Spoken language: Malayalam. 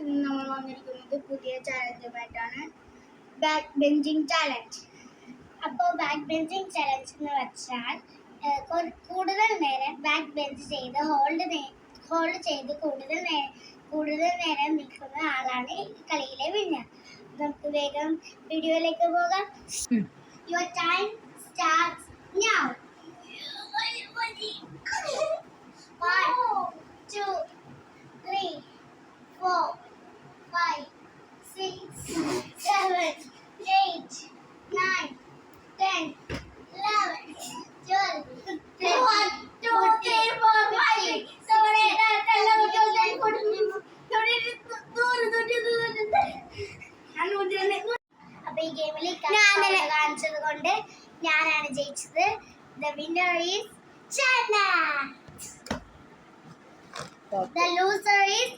ഇന്ന് നമ്മൾ വന്നിരിക്കുന്നത് പുതിയ ചാലഞ്ചുമായിട്ടാണ്, ബാക്ക് ബെഞ്ചിങ് ചാലഞ്ച്. അപ്പോൾ ബാക്ക് ബെഞ്ചിങ് ചാലഞ്ച് എന്ന് വെച്ചാൽ കൂടുതൽ നേരം ബാക്ക് ബെഞ്ച് ചെയ്ത് ഹോൾഡ് ചെയ്ത് കൂടുതൽ നേരം നിൽക്കുന്ന ആളാണ് ഈ കളിയിലെ വിന്നർ. നമുക്ക് വേഗം വീഡിയോയിലേക്ക് പോകാം. Your time starts now. 1, 2, 3, 4, 5, 6, 7, 8, 9, 10, 11, 12, 13, 14, 15, 16, 17, 18, അപ്പൊ ഈ ഗെയിമിൽ കാണിച്ചത് കൊണ്ട് ഞാനാണ് ജയിച്ചത്. The winner is Chana. The loser is